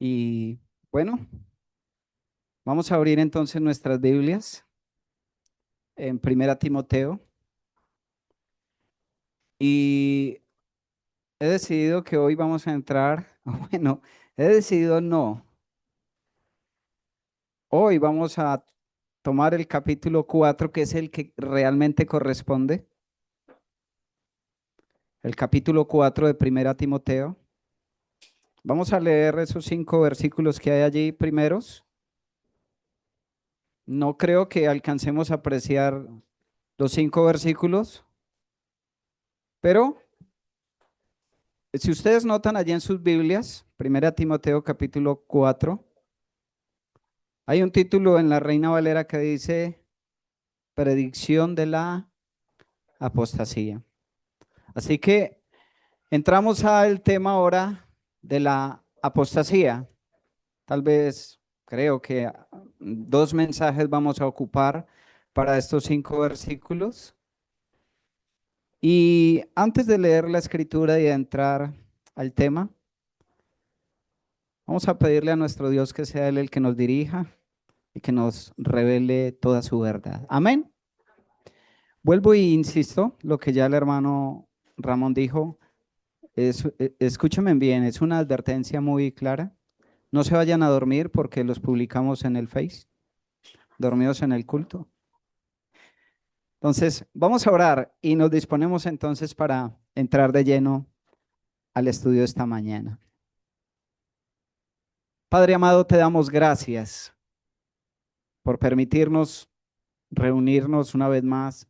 Y bueno, vamos a abrir entonces nuestras Biblias en Primera Timoteo. Y he decidido que hoy vamos a entrar, bueno, he decidido no. Hoy vamos a tomar el capítulo 4, que es el que realmente corresponde. El capítulo 4 de Primera Timoteo. Vamos a leer esos 5 versículos que hay allí primeros. No creo que alcancemos a apreciar los 5 versículos, pero si ustedes notan allí en sus Biblias, Primera Timoteo capítulo 4, hay un título en la Reina Valera que dice Predicción de la apostasía. Así que entramos al tema ahora de la apostasía. Tal vez creo que 2 mensajes vamos a ocupar para estos 5 versículos. Y antes de leer la escritura y de entrar al tema, vamos a pedirle a nuestro Dios que sea Él el que nos dirija y que nos revele toda su verdad. Amén. Vuelvo y insisto, lo que ya el hermano Ramón dijo, escúchenme bien, es una advertencia muy clara. No se vayan a dormir porque los publicamos en el Face, dormidos en el culto. Entonces, vamos a orar y nos disponemos entonces para entrar de lleno al estudio esta mañana. Padre amado, te damos gracias por permitirnos reunirnos una vez más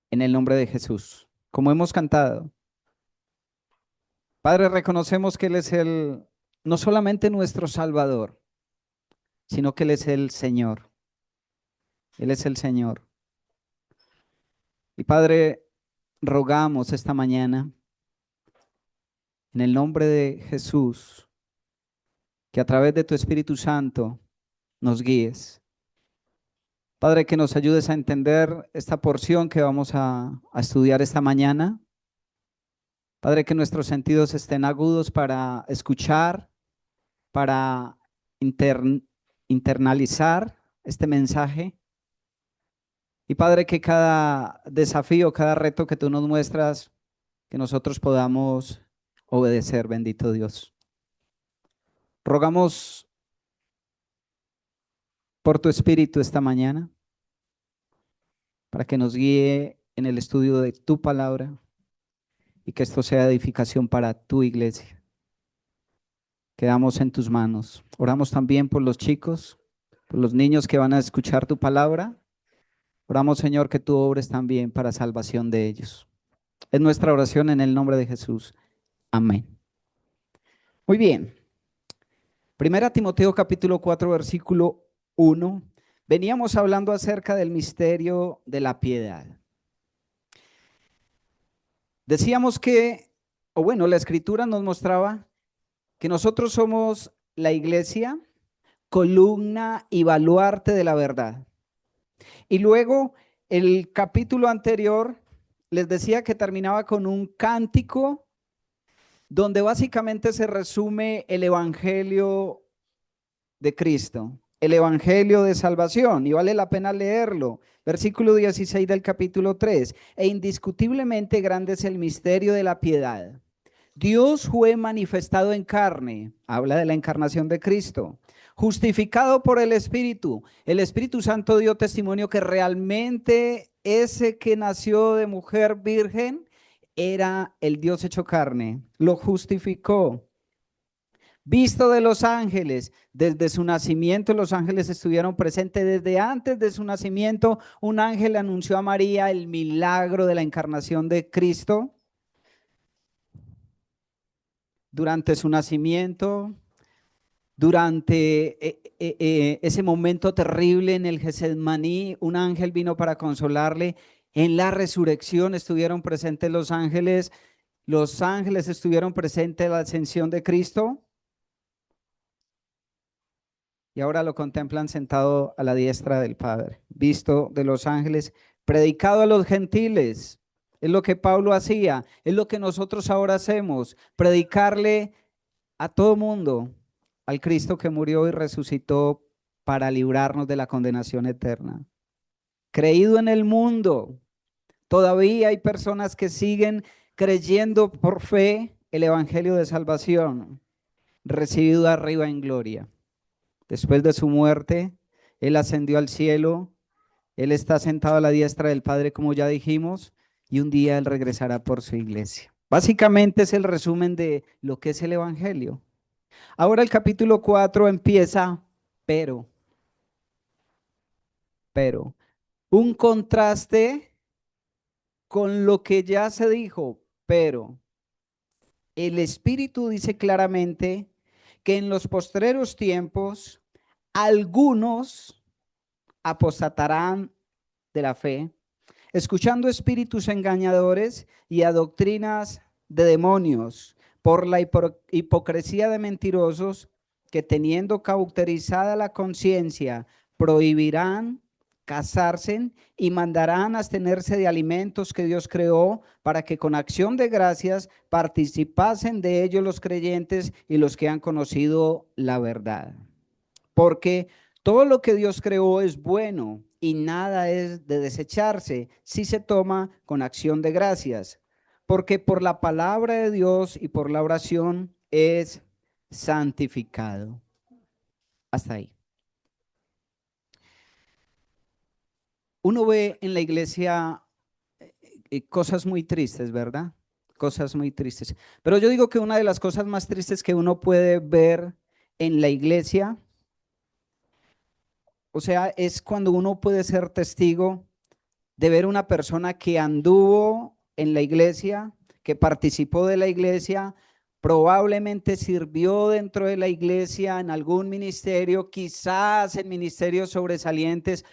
en el nombre de Jesús. Como hemos cantado, Padre, reconocemos que Él es no solamente nuestro Salvador, sino que Él es el Señor. Él es el Señor. Y Padre, rogamos esta mañana en el nombre de Jesús que a través de tu Espíritu Santo nos guíes. Padre, que nos ayudes a entender esta porción que vamos a estudiar esta mañana. Padre, que nuestros sentidos estén agudos para escuchar, para internalizar este mensaje. Y Padre, que cada desafío, cada reto que tú nos muestras, que nosotros podamos obedecer, bendito Dios. Rogamos por tu Espíritu esta mañana, para que nos guíe en el estudio de tu palabra y que esto sea edificación para tu iglesia. Quedamos en tus manos. Oramos también por los chicos, por los niños que van a escuchar tu palabra. Oramos, Señor, que tú obres también para salvación de ellos. Es nuestra oración en el nombre de Jesús. Amén. Muy bien. Primera Timoteo capítulo 4 versículo 1. Veníamos hablando acerca del misterio de la piedad. Decíamos que, o bueno, la escritura nos mostraba que nosotros somos la iglesia, columna y baluarte de la verdad. Y luego el capítulo anterior les decía que terminaba con un cántico donde básicamente se resume el evangelio de Cristo, el evangelio de salvación, y vale la pena leerlo. Versículo 16 del capítulo 3. E indiscutiblemente grande es el misterio de la piedad. Dios fue manifestado en carne, habla de la encarnación de Cristo, justificado por el Espíritu Santo dio testimonio que realmente ese que nació de mujer virgen era el Dios hecho carne, lo justificó. Visto de los ángeles, desde su nacimiento los ángeles estuvieron presentes, desde antes de su nacimiento un ángel anunció a María el milagro de la encarnación de Cristo. Durante su nacimiento, durante ese momento terrible en el Getsemaní, un ángel vino para consolarle. En la resurrección estuvieron presentes los ángeles estuvieron presentes en la ascensión de Cristo y ahora lo contemplan sentado a la diestra del Padre, visto de los ángeles, predicado a los gentiles. Es lo que Pablo hacía, es lo que nosotros ahora hacemos, predicarle a todo mundo al Cristo que murió y resucitó para librarnos de la condenación eterna. Creído en el mundo, todavía hay personas que siguen creyendo por fe el evangelio de salvación, recibido arriba en gloria. Después de su muerte, Él ascendió al cielo, Él está sentado a la diestra del Padre, como ya dijimos, y un día Él regresará por su iglesia. Básicamente es el resumen de lo que es el evangelio. Ahora el capítulo 4 empieza, pero, pero, un contraste con lo que ya se dijo, pero el Espíritu dice claramente que en los postreros tiempos algunos apostatarán de la fe, escuchando espíritus engañadores y a doctrinas de demonios, por la hipocresía de mentirosos que teniendo cauterizada la conciencia, prohibirán casarse y mandarán abstenerse de alimentos que Dios creó para que con acción de gracias participasen de ellos los creyentes y los que han conocido la verdad. Porque todo lo que Dios creó es bueno y nada es de desecharse si se toma con acción de gracias. Porque por la palabra de Dios y por la oración es santificado. Hasta ahí. Uno ve en la iglesia cosas muy tristes, ¿verdad? Cosas muy tristes. Pero yo digo que una de las cosas más tristes que uno puede ver en la iglesia, o sea, es cuando uno puede ser testigo de ver una persona que anduvo en la iglesia, que participó de la iglesia, probablemente sirvió dentro de la iglesia en algún ministerio, quizás en ministerios sobresalientes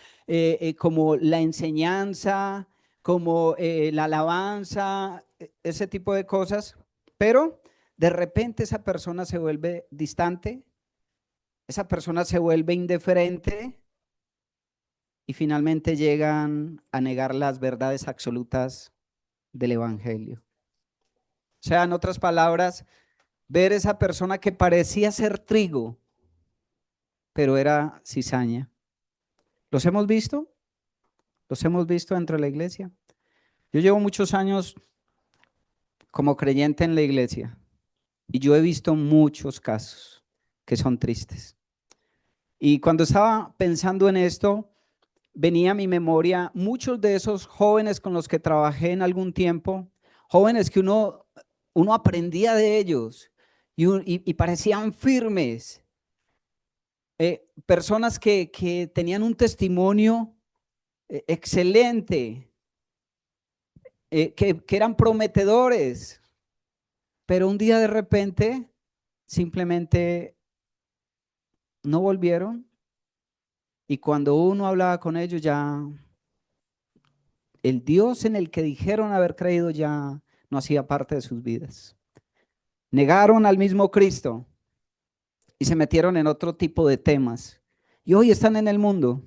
como la enseñanza, como la alabanza, ese tipo de cosas, pero de repente esa persona se vuelve distante, esa persona se vuelve indiferente y finalmente llegan a negar las verdades absolutas del Evangelio. O sea, en otras palabras, ver esa persona que parecía ser trigo, pero era cizaña. ¿Los hemos visto? ¿Los hemos visto dentro de la iglesia? Yo llevo muchos años como creyente en la iglesia y yo he visto muchos casos que son tristes. Y cuando estaba pensando en esto, venía a mi memoria muchos de esos jóvenes con los que trabajé en algún tiempo, jóvenes que uno aprendía de ellos y parecían firmes, personas que tenían un testimonio excelente, que eran prometedores, pero un día de repente simplemente no volvieron y cuando uno hablaba con ellos ya el Dios en el que dijeron haber creído ya no hacía parte de sus vidas. Negaron al mismo Cristo y se metieron en otro tipo de temas. Y hoy están en el mundo.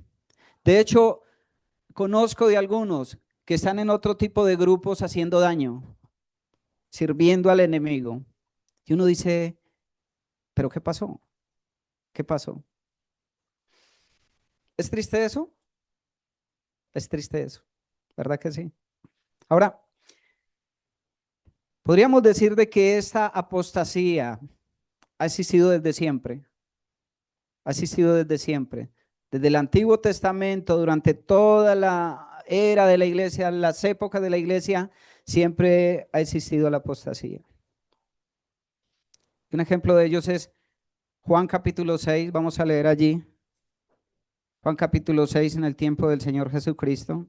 De hecho, conozco de algunos que están en otro tipo de grupos haciendo daño, sirviendo al enemigo. Y uno dice, ¿pero qué pasó? ¿Qué pasó? ¿Es triste eso? Es triste eso, ¿verdad que sí? Ahora, podríamos decir de que esta apostasía ha existido desde siempre. Ha existido desde siempre. Desde el Antiguo Testamento, durante toda la era de la iglesia, las épocas de la iglesia, siempre ha existido la apostasía. Un ejemplo de ellos es Juan capítulo 6, vamos a leer allí. Juan capítulo 6 en el tiempo del Señor Jesucristo.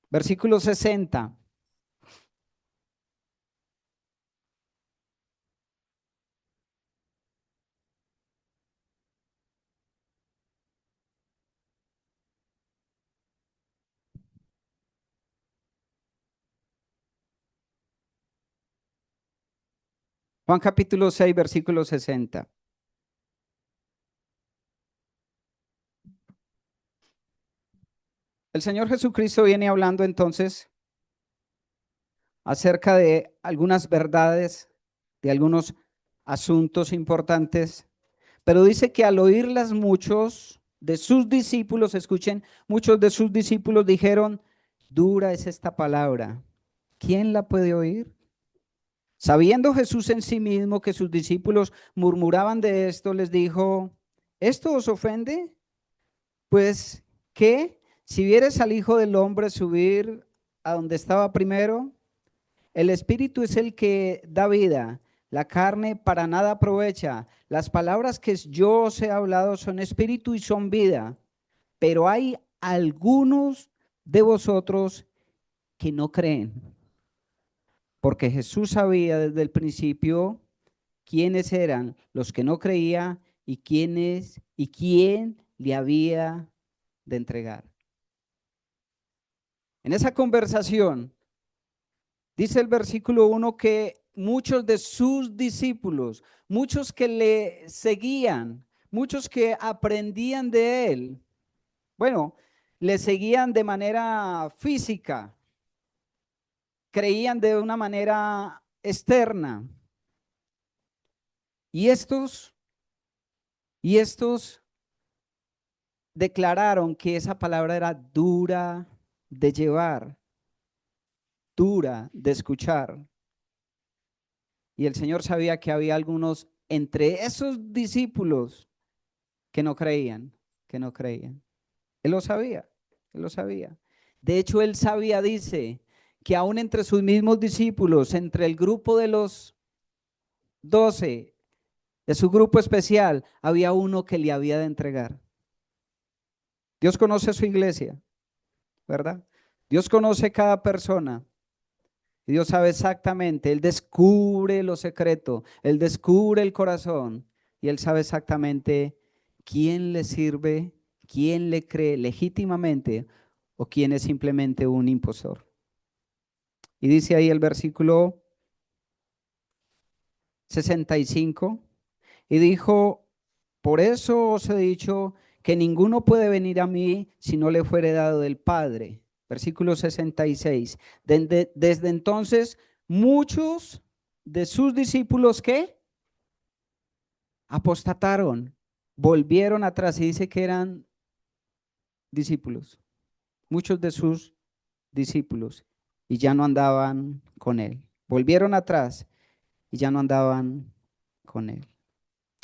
Versículo 60. Juan capítulo 6, versículo 60. El Señor Jesucristo viene hablando entonces acerca de algunas verdades, de algunos asuntos importantes, pero dice que al oírlas muchos de sus discípulos, escuchen, muchos de sus discípulos dijeron, dura es esta palabra, ¿quién la puede oír? Sabiendo Jesús en sí mismo que sus discípulos murmuraban de esto, les dijo, ¿esto os ofende? Pues, ¿qué? Si vieres al Hijo del Hombre subir a donde estaba primero, el Espíritu es el que da vida, la carne para nada aprovecha. Las palabras que yo os he hablado son espíritu y son vida, pero hay algunos de vosotros que no creen, porque Jesús sabía desde el principio quiénes eran los que no creían y quién le había de entregar. En esa conversación, dice el versículo 1 que muchos de sus discípulos, muchos que le seguían, muchos que aprendían de él, bueno, le seguían de manera física, creían de una manera externa. Y estos declararon que esa palabra era dura de llevar, dura de escuchar. Y el Señor sabía que había algunos entre esos discípulos que no creían, que no creían. Él lo sabía, él lo sabía. De hecho, él sabía, dice, que aún entre sus mismos discípulos, entre el grupo de los 12, de su grupo especial, había uno que le había de entregar. Dios conoce a su iglesia, ¿verdad? Dios conoce cada persona. Y Dios sabe exactamente, Él descubre lo secreto, Él descubre el corazón y Él sabe exactamente quién le sirve, quién le cree legítimamente o quién es simplemente un impostor. Y dice ahí el versículo 65, y dijo, por eso os he dicho que ninguno puede venir a mí si no le fuere dado del Padre. Versículo 66. Desde entonces, muchos de sus discípulos, ¿qué? Apostataron, volvieron atrás, y dice que eran discípulos, muchos de sus discípulos, y ya no andaban con él. Volvieron atrás y ya no andaban con él.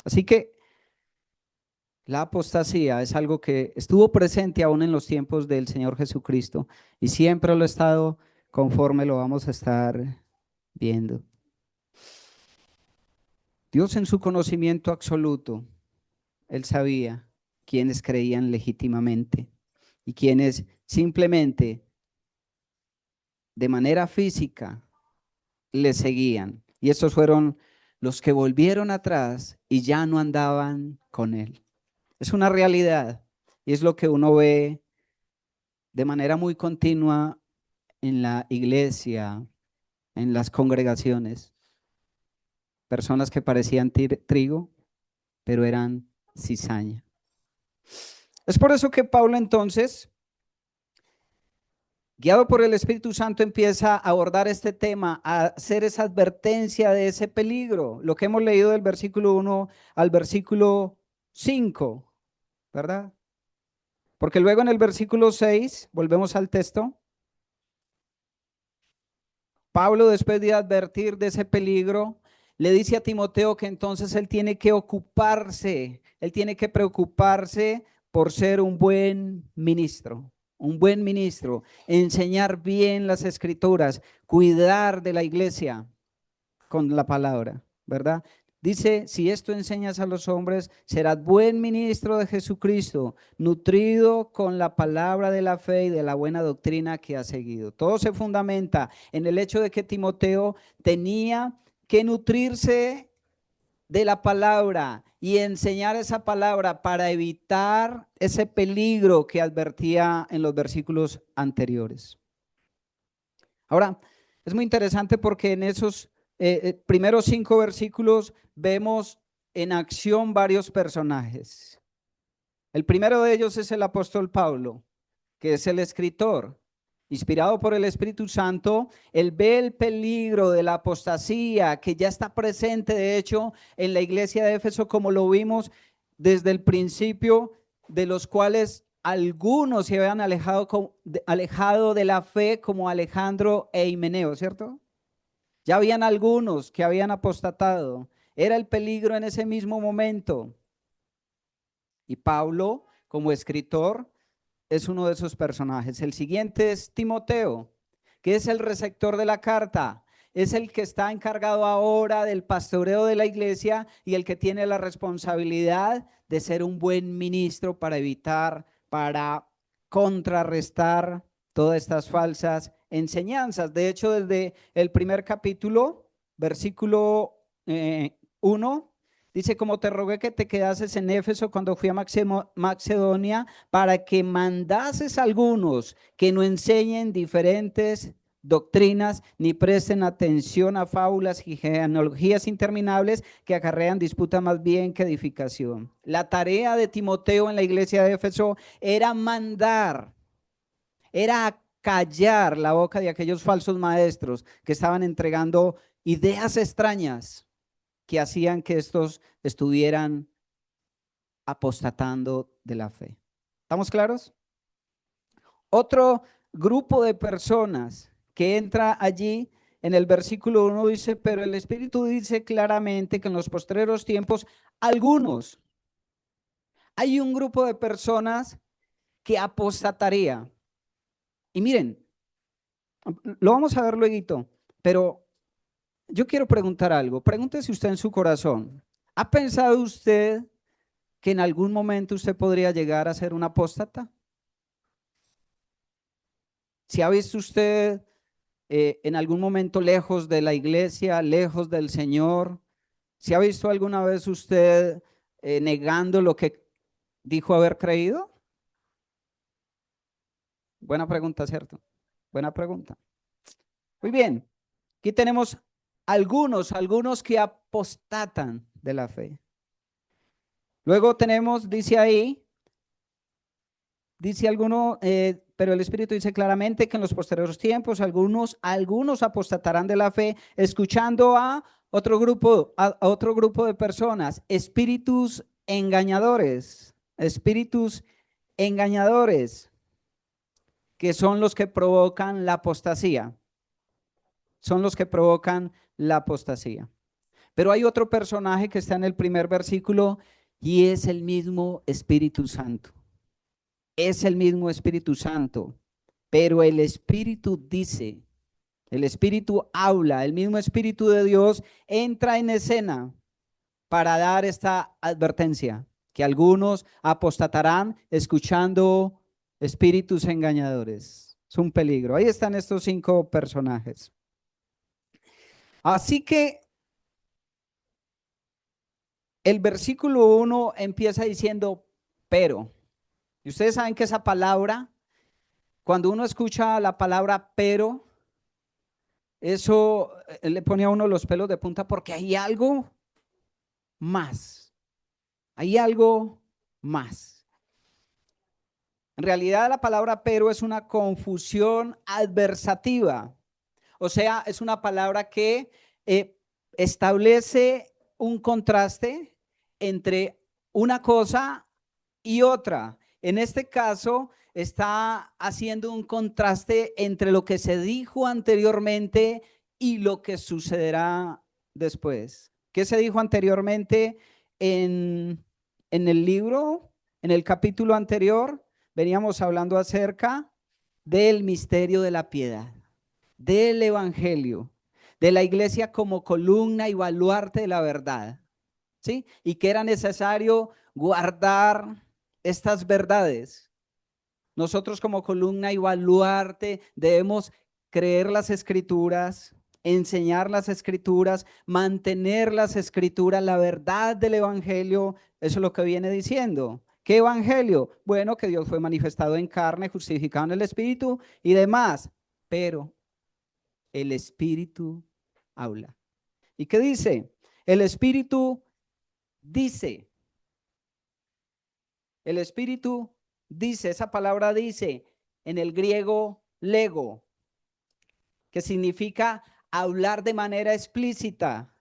Así que la apostasía es algo que estuvo presente aún en los tiempos del Señor Jesucristo y siempre lo ha estado conforme lo vamos a estar viendo. Dios en su conocimiento absoluto, Él sabía quiénes creían legítimamente y quienes simplemente de manera física le seguían. Y esos fueron los que volvieron atrás y ya no andaban con Él. Es una realidad y es lo que uno ve de manera muy continua en la iglesia, en las congregaciones. Personas que parecían trigo, pero eran cizaña. Es por eso que Pablo entonces, guiado por el Espíritu Santo, empieza a abordar este tema, a hacer esa advertencia de ese peligro, lo que hemos leído del versículo 1 al versículo 5, ¿verdad? Porque luego en el versículo 6, volvemos al texto, Pablo, después de advertir de ese peligro, le dice a Timoteo que entonces él tiene que ocuparse, él tiene que preocuparse por ser un buen ministro, enseñar bien las escrituras, cuidar de la iglesia con la palabra, ¿verdad? Dice, si esto enseñas a los hombres, serás buen ministro de Jesucristo, nutrido con la palabra de la fe y de la buena doctrina que has seguido. Todo se fundamenta en el hecho de que Timoteo tenía que nutrirse de la palabra y enseñar esa palabra para evitar ese peligro que advertía en los versículos anteriores. Ahora, es muy interesante porque en esos primeros 5 versículos vemos en acción varios personajes. El primero de ellos es el apóstol Pablo, que es el escritor. inspirado por el Espíritu Santo, él ve el peligro de la apostasía que ya está presente, de hecho, en la iglesia de Éfeso, como lo vimos desde el principio, de los cuales algunos se habían alejado de la fe, como Alejandro e Himeneo, ¿cierto? Ya habían algunos que habían apostatado. Era el peligro en ese mismo momento. Y Pablo, como escritor, es uno de esos personajes. El siguiente es Timoteo, que es el receptor de la carta. Es el que está encargado ahora del pastoreo de la iglesia y el que tiene la responsabilidad de ser un buen ministro para evitar, para contrarrestar todas estas falsas enseñanzas. De hecho, desde el primer capítulo, versículo 1, dice: como te rogué que te quedases en Éfeso cuando fui a Macedonia, para que mandases a algunos que no enseñen diferentes doctrinas, ni presten atención a fábulas y genealogías interminables que acarrean disputa más bien que edificación. La tarea de Timoteo en la iglesia de Éfeso era mandar, era callar la boca de aquellos falsos maestros que estaban entregando ideas extrañas que hacían que estos estuvieran apostatando de la fe. ¿Estamos claros? Otro grupo de personas que entra allí en el versículo 1 dice: pero el Espíritu dice claramente que en los postreros tiempos algunos, hay un grupo de personas que apostataría. Y miren, lo vamos a ver luego, pero yo quiero preguntar algo. Pregúntese usted en su corazón: ¿ha pensado usted que en algún momento usted podría llegar a ser un apóstata? ¿Si ha visto usted en algún momento lejos de la iglesia, lejos del Señor? ¿Si ha visto alguna vez usted negando lo que dijo haber creído? Buena pregunta, ¿cierto? Buena pregunta. Muy bien. Aquí tenemos algunos que apostatan de la fe. Luego tenemos, dice ahí, dice alguno, pero el Espíritu dice claramente que en los posteriores tiempos algunos apostatarán de la fe, escuchando a otro grupo de personas, espíritus engañadores, que son los que provocan la apostasía, son los que provocan la apostasía. Pero hay otro personaje que está en el primer versículo y es el mismo Espíritu Santo. Es el mismo Espíritu Santo, pero el Espíritu dice, el Espíritu habla, el mismo Espíritu de Dios entra en escena para dar esta advertencia, que algunos apostatarán escuchando espíritus engañadores. Es un peligro. Ahí están estos 5 personajes. Así que el versículo 1 empieza diciendo, pero. Y ustedes saben que esa palabra, cuando uno escucha la palabra pero, eso le pone a uno los pelos de punta porque hay algo más. Hay algo más. En realidad la palabra pero es una confusión adversativa. O sea, es una palabra que establece un contraste entre una cosa y otra. En este caso, está haciendo un contraste entre lo que se dijo anteriormente y lo que sucederá después. ¿Qué se dijo anteriormente en el libro? En el capítulo anterior, veníamos hablando acerca del misterio de la piedad, del evangelio, de la iglesia como columna y baluarte de la verdad, ¿sí? Y que era necesario guardar estas verdades. Nosotros como columna y baluarte debemos creer las escrituras, enseñar las escrituras, mantener las escrituras, la verdad del evangelio. Eso es lo que viene diciendo. ¿Qué evangelio? Bueno, que Dios fue manifestado en carne, justificado en el Espíritu y demás. Pero el Espíritu habla. ¿Y qué dice? El Espíritu dice. El Espíritu dice, esa palabra dice, en el griego lego, que significa hablar de manera explícita,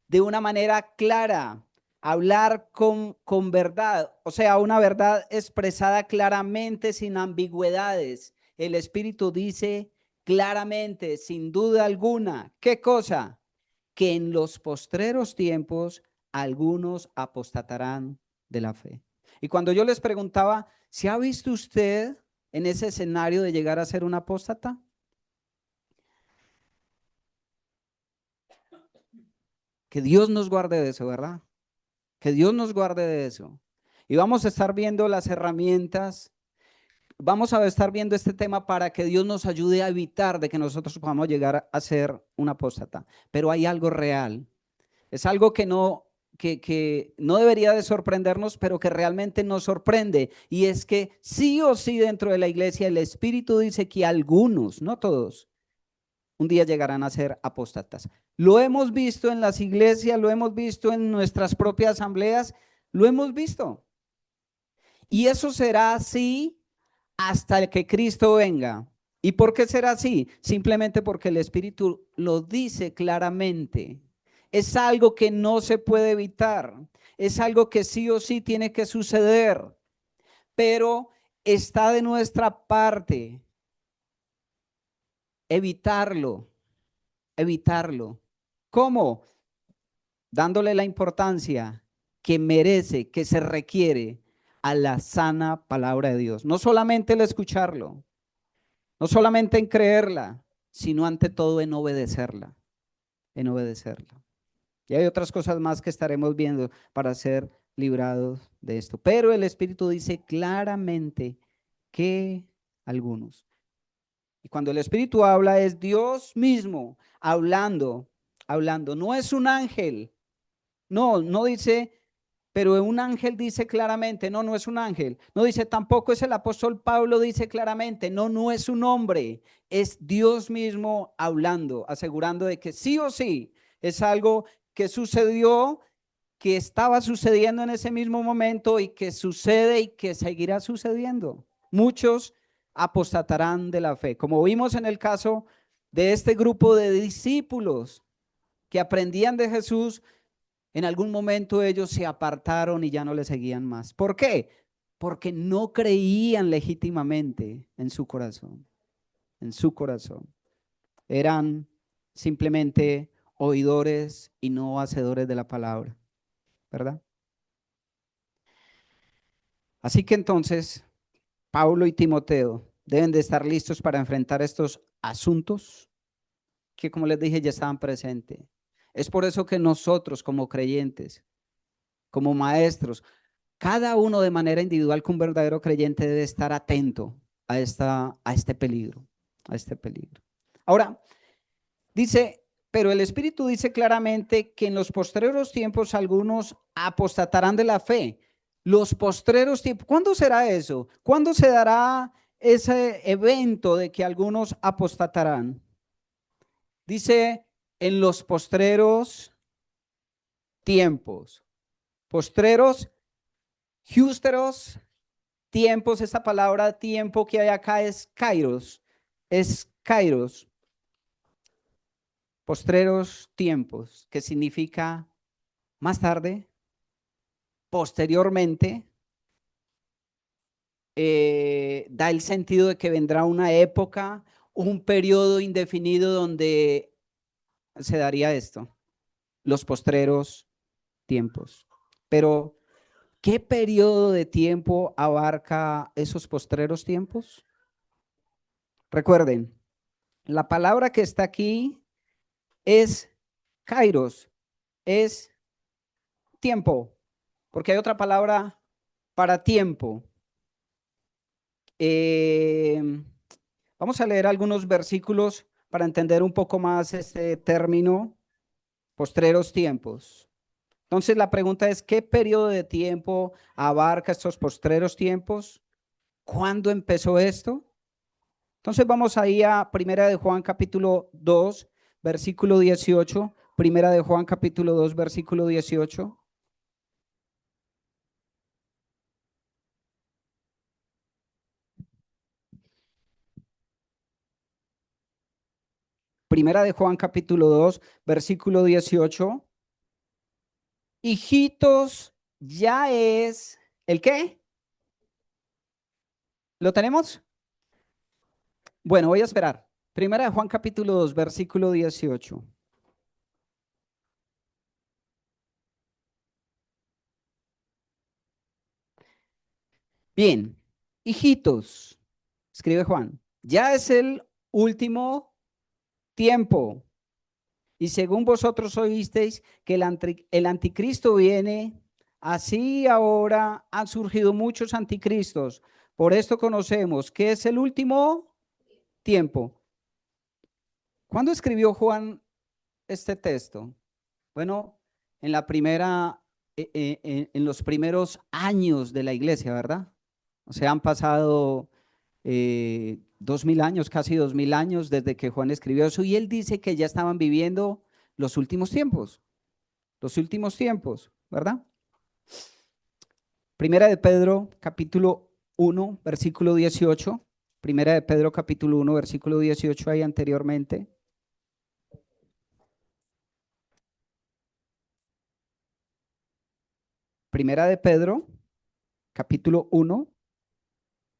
de una manera clara, hablar con verdad, o sea, una verdad expresada claramente, sin ambigüedades. El Espíritu dice claramente, sin duda alguna, ¿qué cosa? Que en los postreros tiempos algunos apostatarán de la fe. Y cuando yo les preguntaba, ¿se ha visto usted en ese escenario de llegar a ser un apóstata? Que Dios nos guarde de eso, ¿verdad? Que Dios nos guarde de eso. Y vamos a estar viendo las herramientas, vamos a estar viendo este tema para que Dios nos ayude a evitar de que nosotros podamos llegar a ser un apóstata. Pero hay algo real. Es algo que no debería de sorprendernos, pero que realmente nos sorprende. Y es que sí o sí dentro de la iglesia el Espíritu dice que algunos, no todos, un día llegarán a ser apóstatas. Lo hemos visto en las iglesias, lo hemos visto en nuestras propias asambleas, lo hemos visto. Y eso será así hasta que Cristo venga. ¿Y por qué será así? Simplemente porque el Espíritu lo dice claramente. Es algo que no se puede evitar. Es algo que sí o sí tiene que suceder. Pero está de nuestra parte evitarlo, evitarlo. ¿Cómo? Dándole la importancia que merece, que se requiere a la sana palabra de Dios. No solamente el escucharlo, no solamente en creerla, sino ante todo en obedecerla, en obedecerla. Y hay otras cosas más que estaremos viendo para ser librados de esto. Pero el Espíritu dice claramente que algunos. Y cuando el Espíritu habla es Dios mismo hablando, hablando. No es un ángel. No, no dice, pero un ángel dice claramente, no, no es un ángel. No dice, tampoco es el apóstol Pablo, dice claramente, no, no es un hombre. Es Dios mismo hablando, asegurando de que sí o sí es algo que sucedió, que estaba sucediendo en ese mismo momento y que sucede y que seguirá sucediendo. Muchos apostatarán de la fe, como vimos en el caso de este grupo de discípulos que aprendían de Jesús. En algún momento ellos se apartaron y ya no le seguían más. ¿Por qué? Porque no creían legítimamente en su corazón, en su corazón. Eran simplemente oidores y no hacedores de la palabra, ¿verdad? Así que entonces, Pablo y Timoteo deben de estar listos para enfrentar estos asuntos que, como les dije, ya estaban presentes. Es por eso que nosotros como creyentes, como maestros, cada uno de manera individual, que un verdadero creyente debe estar atento a este peligro, a este peligro. Ahora, dice, pero el Espíritu dice claramente que en los postreros tiempos algunos apostatarán de la fe. Los postreros tiempos, ¿cuándo será eso? ¿Cuándo se dará ese evento de que algunos apostatarán? Dice, en los postreros tiempos. Postreros, Justeros, tiempos, esta palabra tiempo que hay acá es kairos, postreros tiempos, que significa más tarde, posteriormente, da el sentido de que vendrá una época, un periodo indefinido donde se daría esto, los postreros tiempos. Pero, ¿qué periodo de tiempo abarca esos postreros tiempos? Recuerden, la palabra que está aquí es kairos, es tiempo, porque hay otra palabra para tiempo. Eh, Vamos a leer algunos versículos para entender un poco más este término, postreros tiempos. Entonces la pregunta es, ¿qué periodo de tiempo abarca estos postreros tiempos? ¿Cuándo empezó esto? Entonces vamos ahí a Primera de Juan capítulo 2, versículo 18. Primera de Juan capítulo 2, versículo 18. Primera de Juan capítulo 2, versículo 18. Hijitos, ya es, ¿el qué? ¿Lo tenemos? Bueno, voy a esperar. Primera de Juan capítulo 2, versículo 18. Bien, hijitos, escribe Juan, ya es el último tiempo. Y según vosotros oísteis que el anticristo viene, así ahora han surgido muchos anticristos. Por esto conocemos que es el último tiempo. ¿Cuándo escribió Juan este texto? Bueno, en la primera, en los primeros años de la iglesia, ¿verdad? O sea, han pasado 2000 años, casi 2000 años desde que Juan escribió eso, y él dice que ya estaban viviendo los últimos tiempos, ¿verdad? Primera de Pedro, capítulo 1, versículo 18. Primera de Pedro, capítulo 1, versículo 18, ahí anteriormente. Primera de Pedro, capítulo 1,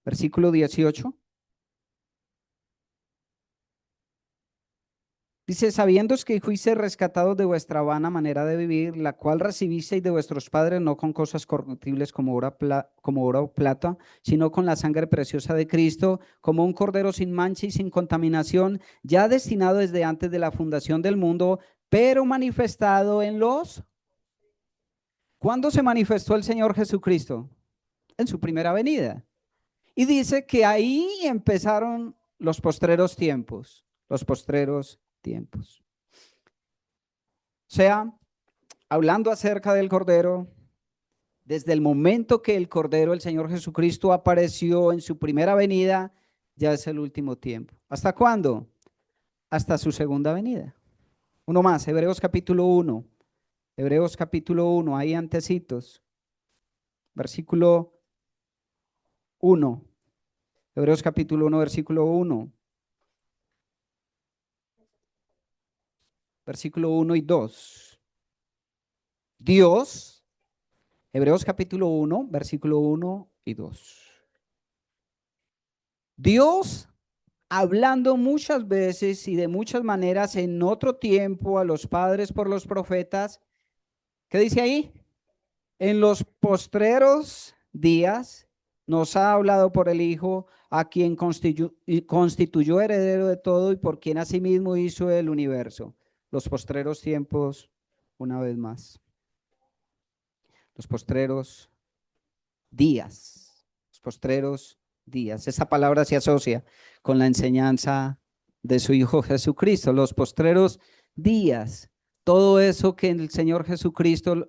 versículo 18. Dice, sabiendo que fuisteis rescatados de vuestra vana manera de vivir, la cual recibisteis de vuestros padres, no con cosas corruptibles como oro o plata, sino con la sangre preciosa de Cristo, como un cordero sin mancha y sin contaminación, ya destinado desde antes de la fundación del mundo, pero manifestado en los... ¿Cuándo se manifestó el Señor Jesucristo? En su primera venida. Y dice que ahí empezaron los postreros tiempos, los postreros tiempos. O sea, hablando acerca del Cordero, desde el momento que el Cordero, el Señor Jesucristo, apareció en su primera venida, ya es el último tiempo. ¿Hasta cuándo? Hasta su segunda venida. Uno más, Hebreos capítulo 1. Hebreos capítulo 1, ahí antecitos. Versículo 1. Hebreos capítulo 1, versículo 1. Versículo 1 y 2. Dios, Hebreos capítulo 1, versículo 1 y 2. Dios, hablando muchas veces y de muchas maneras en otro tiempo a los padres por los profetas, ¿qué dice ahí? En los postreros días nos ha hablado por el Hijo, a quien constituyó heredero de todo y por quien asimismo hizo el universo. Los postreros tiempos, una vez más. Los postreros días. Los postreros días. Esa palabra se asocia con la enseñanza de su Hijo Jesucristo. Los postreros días. Todo eso que el Señor Jesucristo,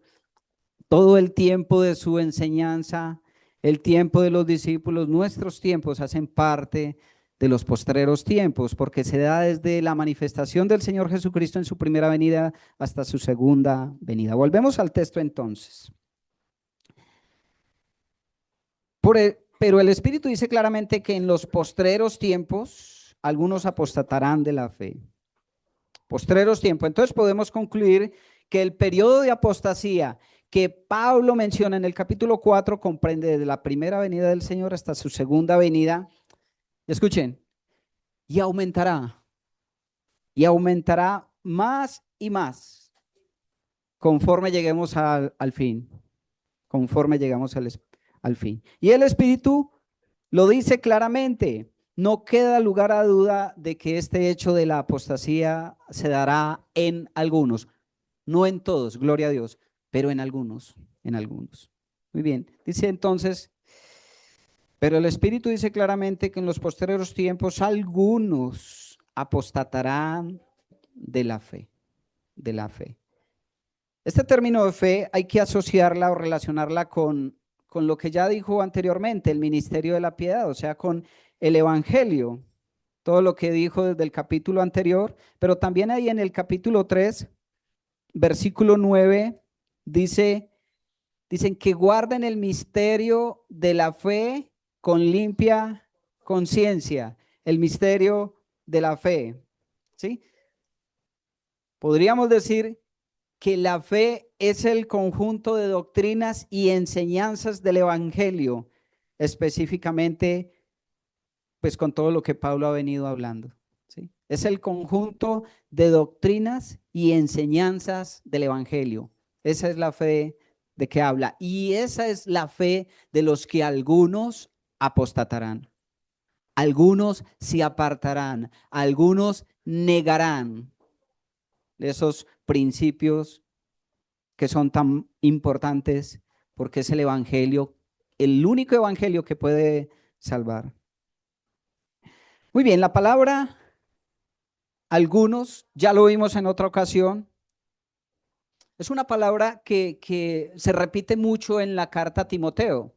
todo el tiempo de su enseñanza, el tiempo de los discípulos, nuestros tiempos hacen parte de los postreros tiempos, porque se da desde la manifestación del Señor Jesucristo en su primera venida hasta su segunda venida. Volvemos al texto entonces. Pero el Espíritu dice claramente que en los postreros tiempos algunos apostatarán de la fe. Postreros tiempos. Entonces podemos concluir que el periodo de apostasía que Pablo menciona en el capítulo 4 comprende desde la primera venida del Señor hasta su segunda venida. Escuchen, y aumentará más y más conforme lleguemos al fin, conforme llegamos al fin. Y el Espíritu lo dice claramente. No queda lugar a duda de que este hecho de la apostasía se dará en algunos, no en todos, gloria a Dios, pero en algunos, en algunos. Muy bien, dice entonces, pero el Espíritu dice claramente que en los posteriores tiempos algunos apostatarán de la fe, de la fe. Este término de fe hay que asociarla o relacionarla con lo que ya dijo anteriormente, el ministerio de la piedad, o sea, con el evangelio, todo lo que dijo desde el capítulo anterior, pero también ahí en el capítulo 3, versículo 9, dicen que guarden el misterio de la fe con limpia conciencia, el misterio de la fe, ¿sí? Podríamos decir que la fe es el conjunto de doctrinas y enseñanzas del Evangelio, específicamente, pues con todo lo que Pablo ha venido hablando, ¿sí? Es el conjunto de doctrinas y enseñanzas del Evangelio. Esa es la fe de que habla. Y esa es la fe de los que algunos apostatarán. Algunos se apartarán, algunos negarán esos principios que son tan importantes porque es el evangelio, el único evangelio que puede salvar. Muy bien, la palabra algunos, ya lo vimos en otra ocasión, es una palabra que se repite mucho en la carta a Timoteo.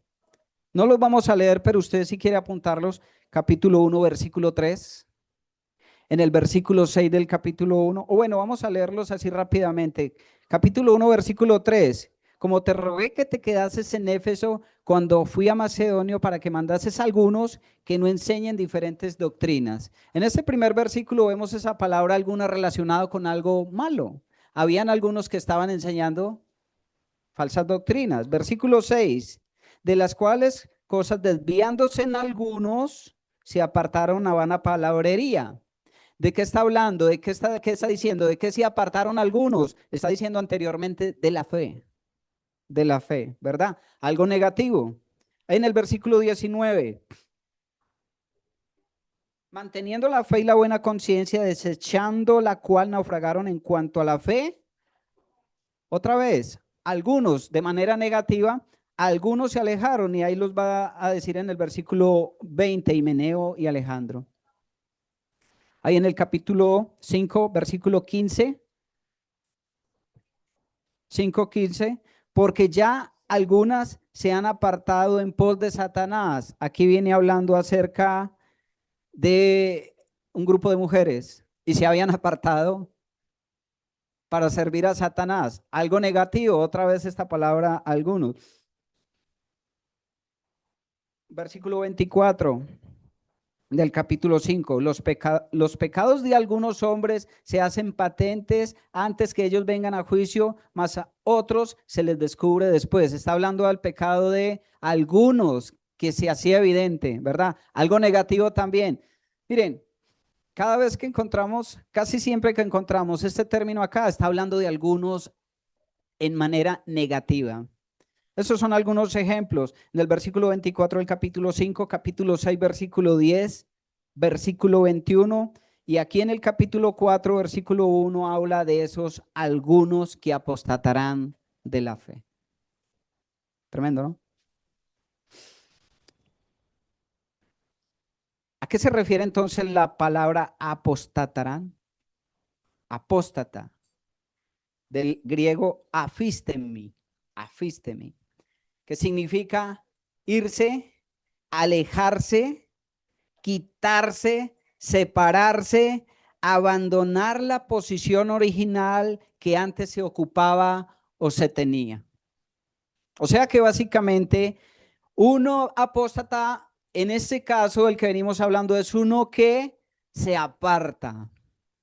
No los vamos a leer, pero usted si quiere apuntarlos, capítulo 1, versículo 3. En el versículo 6 del capítulo 1, o bueno, vamos a leerlos así rápidamente. Capítulo 1, versículo 3. Como te rogué que te quedases en Éfeso cuando fui a Macedonio para que mandases a algunos que no enseñen diferentes doctrinas. En este primer versículo vemos esa palabra alguna relacionada con algo malo. Habían algunos que estaban enseñando falsas doctrinas. Versículo 6, de las cuales cosas desviándose en algunos se apartaron a vana palabrería. ¿De qué está hablando? ¿Qué está diciendo? ¿De qué se apartaron algunos? Está diciendo anteriormente de la fe, ¿verdad? Algo negativo. En el versículo 19, manteniendo la fe y la buena conciencia, desechando la cual naufragaron en cuanto a la fe. Otra vez, algunos de manera negativa, algunos se alejaron y ahí los va a decir en el versículo 20, Himeneo y Alejandro. Ahí en el capítulo 5, versículo 15, 5:15, porque ya algunas se han apartado en pos de Satanás. Aquí viene hablando acerca de un grupo de mujeres y se habían apartado para servir a Satanás. Algo negativo, otra vez esta palabra, algunos. Versículo 24 del capítulo 5, los pecados de algunos hombres se hacen patentes antes que ellos vengan a juicio, mas a otros se les descubre después. Está hablando del pecado de algunos que se hacía evidente, ¿verdad? Algo negativo también. Miren, cada vez que encontramos, casi siempre que encontramos este término acá, está hablando de algunos en manera negativa. Esos son algunos ejemplos. En el versículo 24 del capítulo 5, capítulo 6, versículo 10, versículo 21. Y aquí en el capítulo 4, versículo 1, habla de esos algunos que apostatarán de la fe. Tremendo, ¿no? ¿A qué se refiere entonces la palabra apostatarán? Apóstata, del griego afistemi, que significa irse, alejarse, quitarse, separarse, abandonar la posición original que antes se ocupaba o se tenía. O sea que básicamente uno apóstata, en este caso el que venimos hablando, es uno que se aparta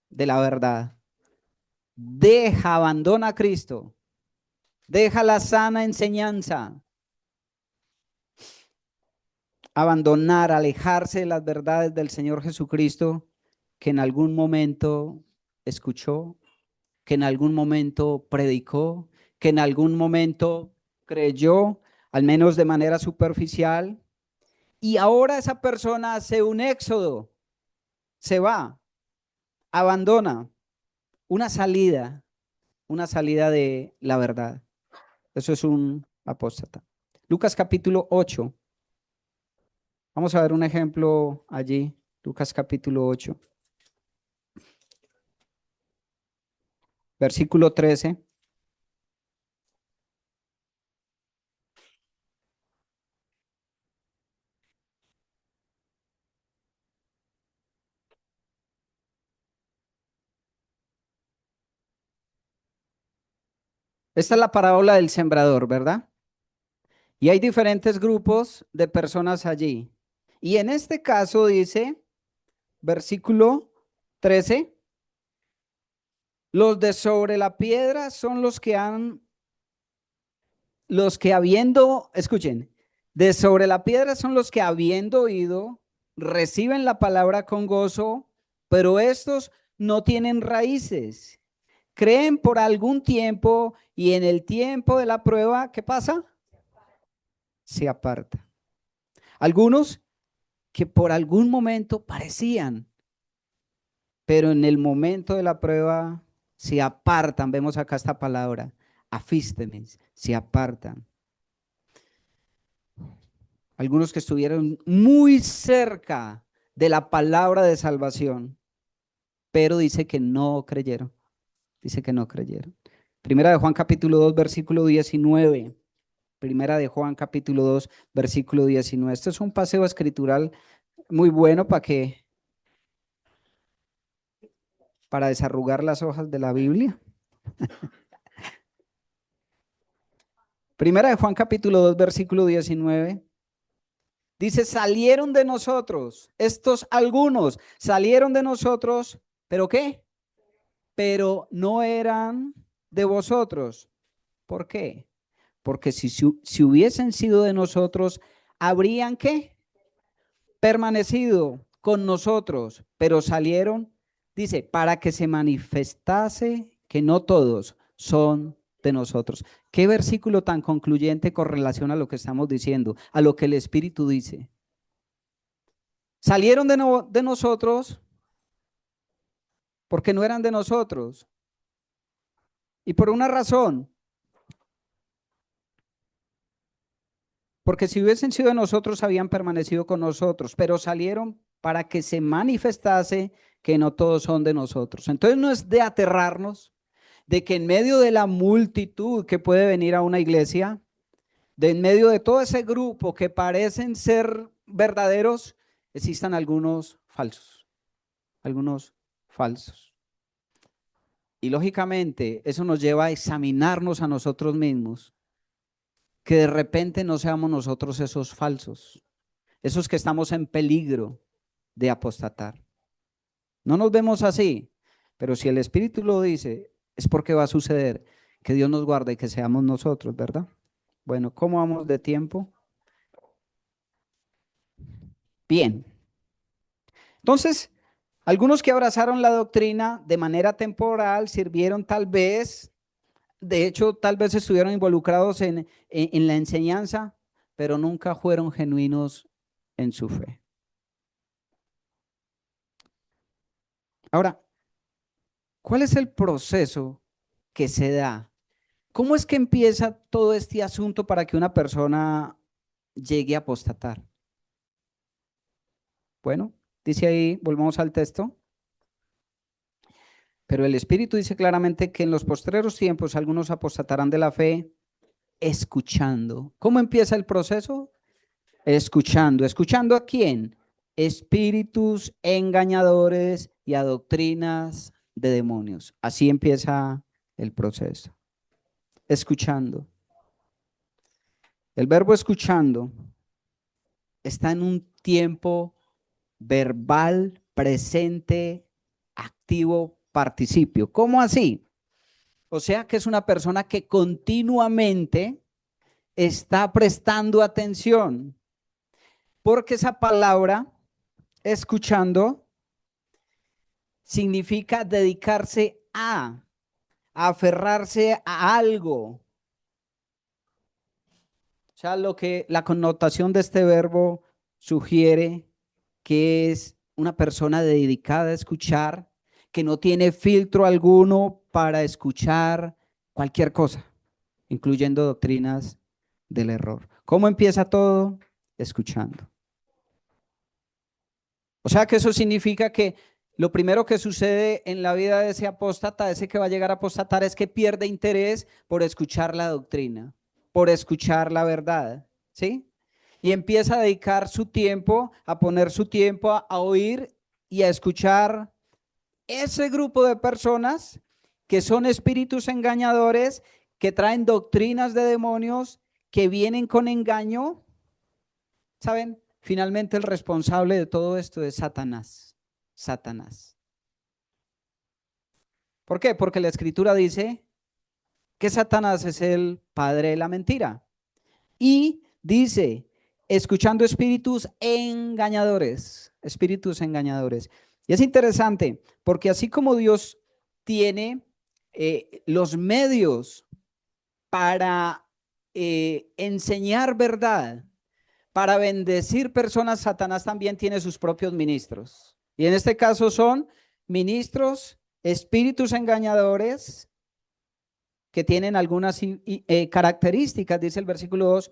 de la verdad, deja, abandona a Cristo, deja la sana enseñanza, abandonar, alejarse de las verdades del Señor Jesucristo que en algún momento escuchó, que en algún momento predicó, que en algún momento creyó, al menos de manera superficial, y ahora esa persona hace un éxodo, se va, abandona una salida de la verdad. Eso es un apóstata. Lucas capítulo 8. Vamos a ver un ejemplo allí. Lucas capítulo 8. Versículo 13. Esta es la parábola del sembrador, ¿verdad? Y hay diferentes grupos de personas allí. Y en este caso dice, versículo 13, Los de sobre la piedra son los que habiendo, escuchen, de sobre la piedra son los que habiendo oído, reciben la palabra con gozo, pero estos no tienen raíces. Creen por algún tiempo y en el tiempo de la prueba, ¿qué pasa? Se aparta. Algunos que por algún momento parecían, pero en el momento de la prueba se apartan. Vemos acá esta palabra, afístenes, se apartan. Algunos que estuvieron muy cerca de la palabra de salvación, pero dice que no creyeron. Dice que no creyeron. Primera de Juan capítulo 2, versículo 19. Primera de Juan capítulo 2, versículo 19. Esto es un paseo escritural muy bueno para desarrugar las hojas de la Biblia. Primera de Juan capítulo 2, versículo 19. Dice, salieron de nosotros, estos algunos salieron de nosotros, ¿pero qué? Pero no eran de vosotros. ¿Por qué? Porque si hubiesen sido de nosotros, habrían ¿qué? Permanecido con nosotros, pero salieron, dice, para que se manifestase que no todos son de nosotros. Qué versículo tan concluyente con relación a lo que estamos diciendo, a lo que el Espíritu dice. Salieron de nosotros porque no eran de nosotros. Y por una razón, porque si hubiesen sido de nosotros, habían permanecido con nosotros, pero salieron para que se manifestase que no todos son de nosotros. Entonces no es de aterrarnos, de que en medio de la multitud que puede venir a una iglesia, de en medio de todo ese grupo que parecen ser verdaderos, existan algunos falsos, algunos falsos. Y lógicamente eso nos lleva a examinarnos a nosotros mismos, que de repente no seamos nosotros esos falsos, esos que estamos en peligro de apostatar. No nos vemos así, pero si el Espíritu lo dice, es porque va a suceder. Que Dios nos guarde y que seamos nosotros, ¿verdad? Bueno, ¿cómo vamos de tiempo? Bien. Entonces, algunos que abrazaron la doctrina de manera temporal sirvieron tal vez, de hecho, tal vez estuvieron involucrados en la enseñanza, pero nunca fueron genuinos en su fe. Ahora, ¿cuál es el proceso que se da? ¿Cómo es que empieza todo este asunto para que una persona llegue a apostatar? Bueno, dice ahí, volvamos al texto. Pero el Espíritu dice claramente que en los postreros tiempos algunos apostatarán de la fe escuchando. ¿Cómo empieza el proceso? Escuchando. ¿Escuchando a quién? Espíritus engañadores y a doctrinas de demonios. Así empieza el proceso. Escuchando. El verbo escuchando está en un tiempo verbal, presente, activo, participio. ¿Cómo así? O sea que es una persona que continuamente está prestando atención, porque esa palabra, escuchando, significa dedicarse a aferrarse a algo. O sea, la connotación de este verbo sugiere que es una persona dedicada a escuchar, que no tiene filtro alguno para escuchar cualquier cosa, incluyendo doctrinas del error. ¿Cómo empieza todo? Escuchando. O sea que eso significa que lo primero que sucede en la vida de ese apóstata, ese que va a llegar a apostatar, es que pierde interés por escuchar la doctrina, por escuchar la verdad, ¿sí? Y empieza a dedicar su tiempo, a poner su tiempo a oír y a escuchar ese grupo de personas que son espíritus engañadores, que traen doctrinas de demonios, que vienen con engaño. ¿Saben? Finalmente el responsable de todo esto es Satanás. Satanás. ¿Por qué? Porque la Escritura dice que Satanás es el padre de la mentira. Y dice, escuchando espíritus engañadores, espíritus engañadores. Y es interesante, porque así como Dios tiene los medios para enseñar verdad, para bendecir personas, Satanás también tiene sus propios ministros. Y en este caso son ministros, espíritus engañadores, que tienen algunas características, dice el versículo 2,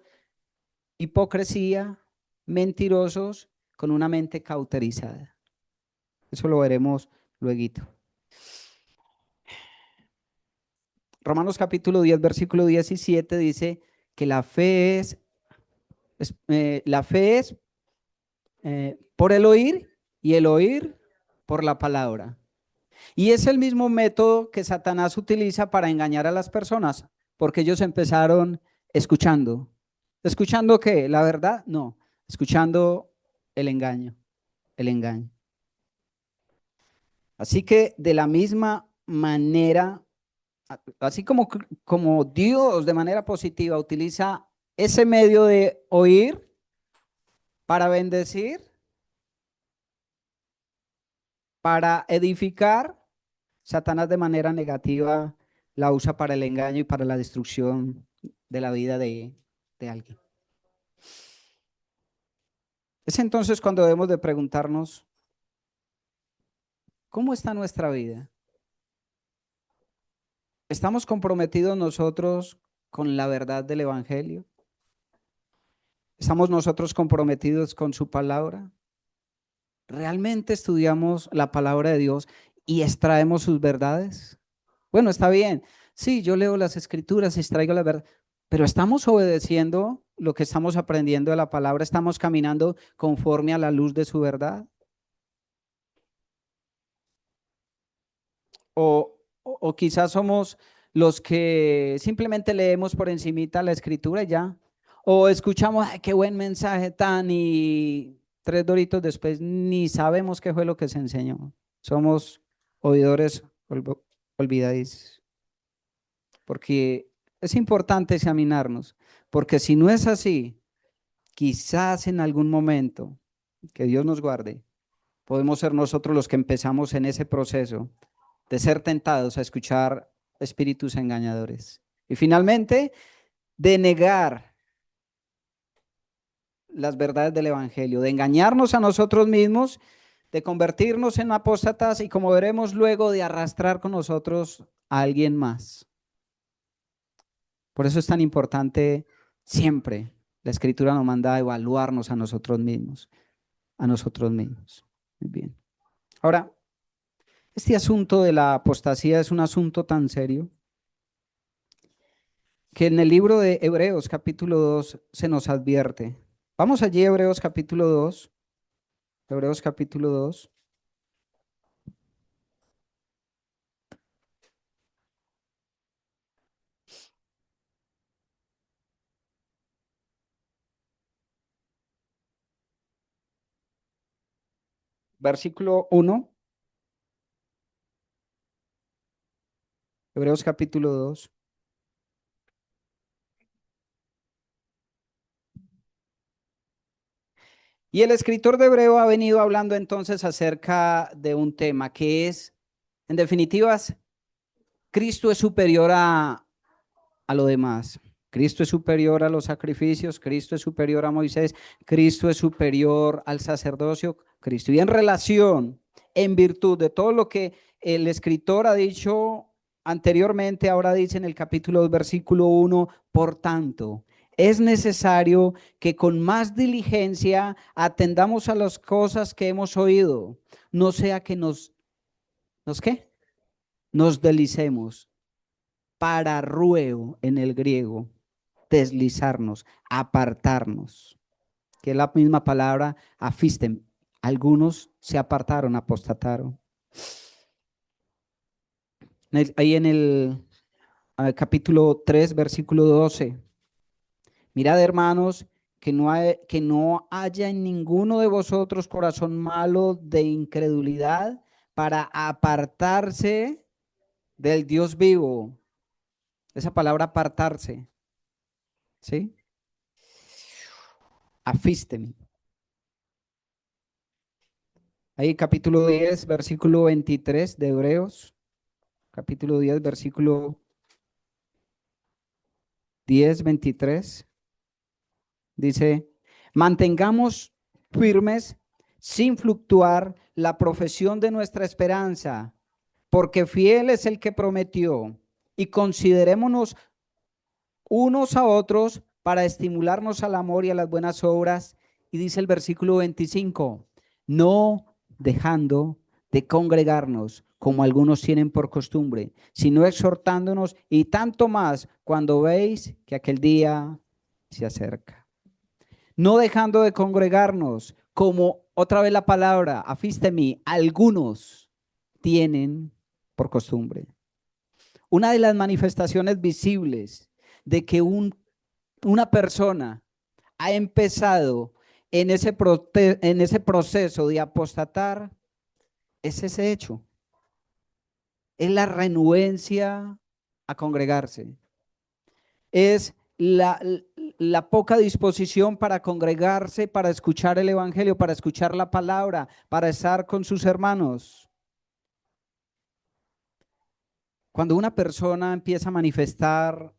hipocresía, mentirosos, con una mente cauterizada. Eso lo veremos luego. Romanos capítulo 10, versículo 17 dice que la fe es por el oír y el oír por la palabra. Y es el mismo método que Satanás utiliza para engañar a las personas, porque ellos empezaron escuchando. ¿Escuchando qué? ¿La verdad? No, escuchando el engaño, el engaño. Así que de la misma manera, así como Dios de manera positiva utiliza ese medio de oír para bendecir, para edificar, Satanás de manera negativa la usa para el engaño y para la destrucción de la vida de alguien. Es entonces cuando debemos de preguntarnos, ¿cómo está nuestra vida? ¿Estamos comprometidos nosotros con la verdad del Evangelio? ¿Estamos nosotros comprometidos con su palabra? ¿Realmente estudiamos la palabra de Dios y extraemos sus verdades? Bueno, está bien. Sí, yo leo las escrituras y extraigo la verdad, pero ¿estamos obedeciendo lo que estamos aprendiendo de la palabra? ¿Estamos caminando conforme a la luz de su verdad? O quizás somos los que simplemente leemos por encimita la escritura y ya. O escuchamos, ay, qué buen mensaje tan y 3 doritos después ni sabemos qué fue lo que se enseñó. Somos oidores olvidadizos. Porque es importante examinarnos, porque si no es así, quizás en algún momento, que Dios nos guarde, podemos ser nosotros los que empezamos en ese proceso de ser tentados a escuchar espíritus engañadores. Y finalmente, de negar las verdades del Evangelio, de engañarnos a nosotros mismos, de convertirnos en apóstatas y, como veremos luego, de arrastrar con nosotros a alguien más. Por eso es tan importante siempre. La Escritura nos manda a evaluarnos a nosotros mismos, a nosotros mismos. Muy bien. Ahora, este asunto de la apostasía es un asunto tan serio que en el libro de Hebreos capítulo 2 se nos advierte. Vamos allí, Hebreos capítulo 2. Hebreos capítulo 2. Versículo 1. Hebreos capítulo 2. Y el escritor de Hebreo ha venido hablando entonces acerca de un tema que es, en definitivas, Cristo es superior a lo demás. Cristo es superior a los sacrificios, Cristo es superior a Moisés, Cristo es superior al sacerdocio, Cristo. Y en relación, en virtud de todo lo que el escritor ha dicho anteriormente, ahora dice en el capítulo 2, versículo 1, por tanto, es necesario que con más diligencia atendamos a las cosas que hemos oído, no sea que ¿nos qué? Nos deslicemos, pararrueo en el griego, deslizarnos, apartarnos, que es la misma palabra afisten. Algunos se apartaron, apostataron. Ahí en el capítulo 3, versículo 12. Mirad, hermanos, que no haya en ninguno de vosotros corazón malo de incredulidad para apartarse del Dios vivo. Esa palabra apartarse, ¿sí? Afísteme. Ahí capítulo 10, versículo 23 de Hebreos. Capítulo 10, versículo 10, 23. Dice, mantengamos firmes sin fluctuar la profesión de nuestra esperanza, porque fiel es el que prometió, y considerémonos unos a otros para estimularnos al amor y a las buenas obras. Y dice el versículo 25, no dejando de congregarnos como algunos tienen por costumbre, sino exhortándonos, y tanto más cuando veis que aquel día se acerca. No dejando de congregarnos, como otra vez la palabra, afísteme, algunos tienen por costumbre. Una de las manifestaciones visibles de que una persona ha empezado en ese proceso de apostatar es ese hecho, es la renuencia a congregarse, es la poca disposición para congregarse, para escuchar el evangelio, para escuchar la palabra, para estar con sus hermanos. Cuando una persona empieza a manifestar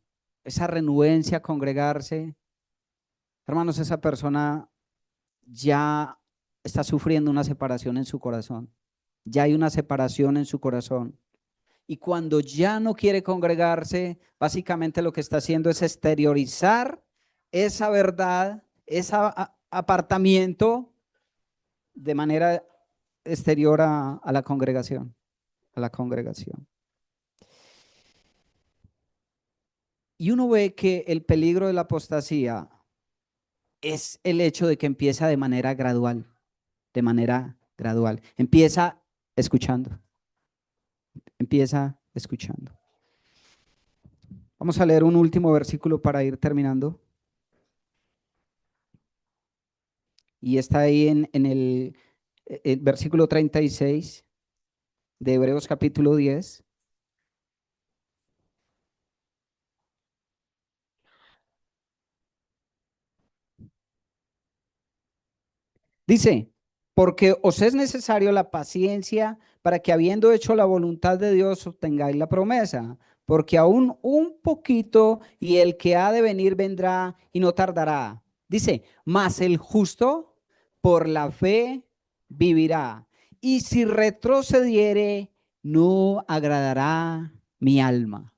esa renuencia a congregarse, hermanos, esa persona ya está sufriendo una separación en su corazón. Ya hay una separación en su corazón. Y cuando ya no quiere congregarse, básicamente lo que está haciendo es exteriorizar esa verdad, ese apartamiento de manera exterior a la congregación, a la congregación. Y uno ve que el peligro de la apostasía es el hecho de que empieza de manera gradual, de manera gradual. Empieza escuchando, empieza escuchando. Vamos a leer un último versículo para ir terminando. Y está ahí en el versículo 36 de Hebreos capítulo 10. Dice, porque os es necesario la paciencia para que habiendo hecho la voluntad de Dios obtengáis la promesa, porque aún un poquito y el que ha de venir vendrá y no tardará. Dice, mas el justo por la fe vivirá, y si retrocediere, no agradará mi alma.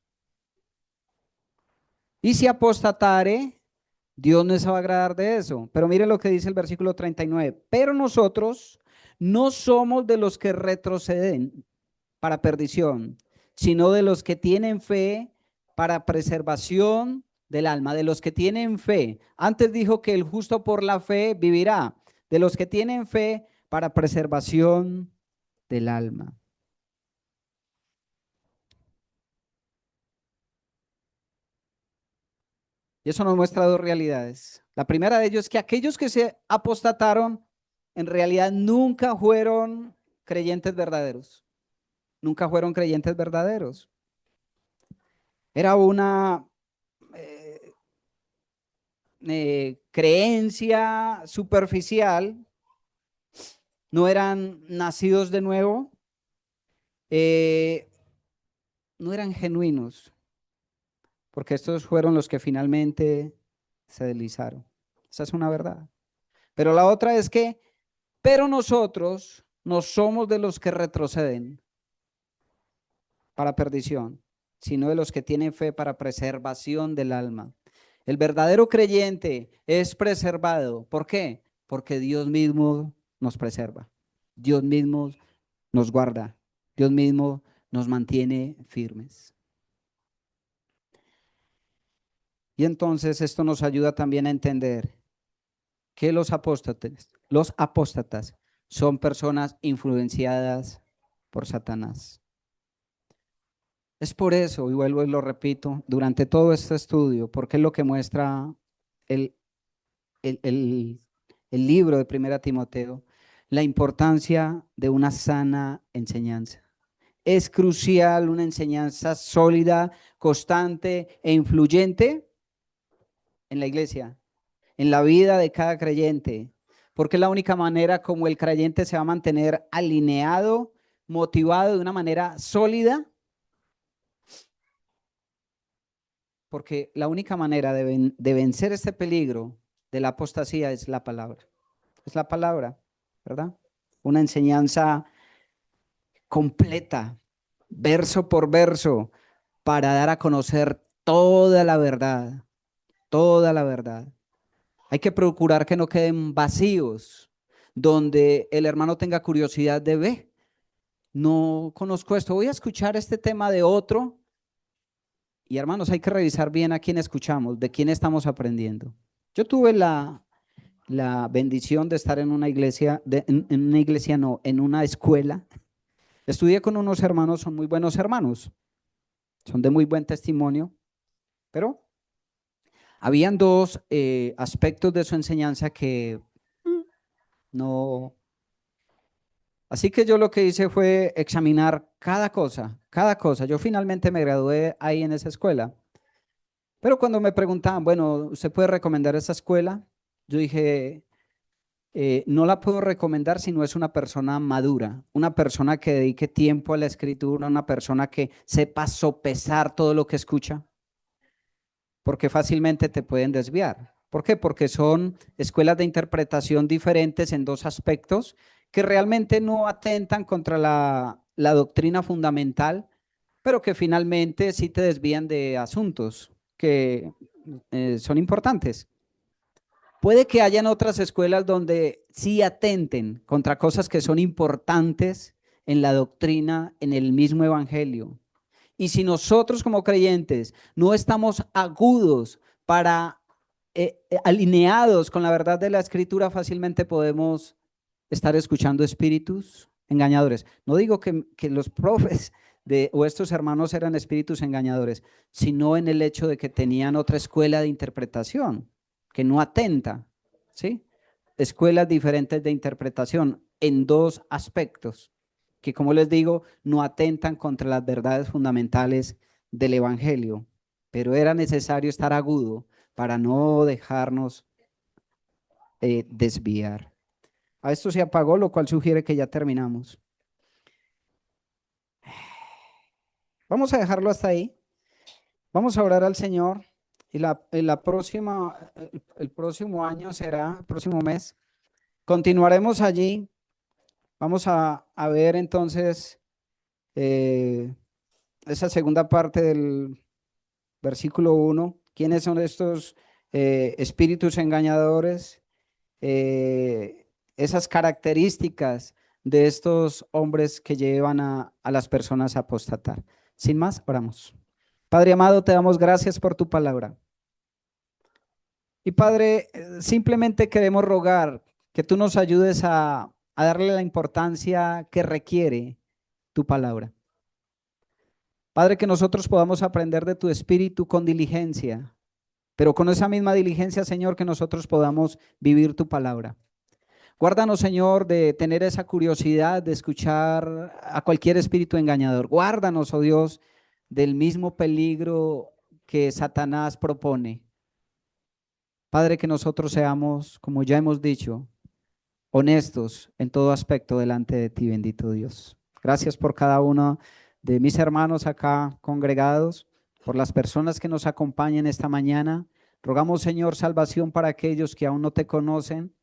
Y si apostatare, Dios no se va a agradar de eso. Pero mire lo que dice el versículo 39. Pero nosotros no somos de los que retroceden para perdición, sino de los que tienen fe para preservación del alma, de los que tienen fe. Antes dijo que el justo por la fe vivirá, de los que tienen fe para preservación del alma. Y eso nos muestra dos realidades. La primera de ellos es que aquellos que se apostataron en realidad nunca fueron creyentes verdaderos. Nunca fueron creyentes verdaderos. Era una creencia superficial. No eran nacidos de nuevo. eh, no eran genuinos. Porque estos fueron los que finalmente se deslizaron. Esa es una verdad. Pero la otra es que pero nosotros no somos de los que retroceden para perdición, sino de los que tienen fe para preservación del alma. El verdadero creyente es preservado. ¿Por qué? Porque Dios mismo nos preserva. Dios mismo nos guarda. Dios mismo nos mantiene firmes. Y entonces esto nos ayuda también a entender que los apóstatas son personas influenciadas por Satanás. Es por eso, y vuelvo y lo repito, durante todo este estudio, porque es lo que muestra el, el, el, el libro de Primera Timoteo, la importancia de una sana enseñanza. es crucial, una enseñanza sólida, constante e influyente en la iglesia, en la vida de cada creyente, porque es la única manera como el creyente se va a mantener alineado, motivado de una manera sólida, porque la única manera de vencer este peligro de la apostasía es la palabra, ¿verdad? Una enseñanza completa, verso por verso, para dar a conocer toda la verdad, toda la verdad. Hay que procurar que no queden vacíos, donde el hermano tenga curiosidad de ver. No conozco esto, voy a escuchar este tema de otro. Y hermanos, hay que revisar bien a quién escuchamos, de quién estamos aprendiendo. Yo tuve la bendición de estar en una iglesia, en una iglesia no, en una escuela. Estudié con unos hermanos, son muy buenos hermanos, son de muy buen testimonio, pero habían dos aspectos de su enseñanza que no. Así que yo lo que hice fue examinar cada cosa, cada cosa. Yo finalmente me gradué ahí en esa escuela. Pero cuando me preguntaban, bueno, ¿usted puede recomendar esa escuela? Yo dije, no la puedo recomendar si no es una persona madura, una persona que dedique tiempo a la escritura, una persona que sepa sopesar todo lo que escucha, porque fácilmente te pueden desviar. ¿Por qué? Porque son escuelas de interpretación diferentes en dos aspectos que realmente no atentan contra la doctrina fundamental, pero que finalmente sí te desvían de asuntos que son importantes. Puede que hayan otras escuelas donde sí atenten contra cosas que son importantes en la doctrina, en el mismo evangelio. Y si nosotros como creyentes no estamos agudos para alineados con la verdad de la escritura, fácilmente podemos estar escuchando espíritus engañadores. No digo que los profes o estos hermanos eran espíritus engañadores, sino en el hecho de que tenían otra escuela de interpretación que no atenta, ¿sí? Escuelas diferentes de interpretación en dos aspectos que, como les digo, no atentan contra las verdades fundamentales del evangelio, pero era necesario estar agudo para no dejarnos desviar. A esto se apagó, lo cual sugiere que ya terminamos. Vamos a dejarlo hasta ahí. Vamos a orar al Señor y el próximo año será, el próximo mes, continuaremos allí. Vamos a ver entonces esa segunda parte del versículo 1. ¿Quiénes son estos espíritus engañadores? Esas características de estos hombres que llevan a las personas a apostatar. Sin más, oramos. Padre amado, te damos gracias por tu palabra. Y Padre, simplemente queremos rogar que tú nos ayudes a darle la importancia que requiere tu palabra. Padre, que nosotros podamos aprender de tu espíritu con diligencia, pero con esa misma diligencia, Señor, que nosotros podamos vivir tu palabra. Guárdanos, Señor, de tener esa curiosidad de escuchar a cualquier espíritu engañador. Guárdanos, oh Dios, del mismo peligro que Satanás propone. Padre, que nosotros seamos, como ya hemos dicho, honestos en todo aspecto delante de ti, bendito Dios. Gracias por cada uno de mis hermanos acá congregados, por las personas que nos acompañan esta mañana. Rogamos, Señor, salvación para aquellos que aún no te conocen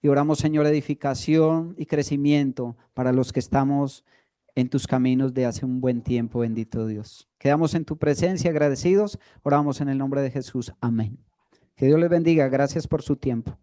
y oramos, Señor, edificación y crecimiento para los que estamos en tus caminos de hace un buen tiempo, bendito Dios. Quedamos en tu presencia agradecidos. Oramos en el nombre de Jesús. Amén. Que Dios les bendiga. Gracias por su tiempo.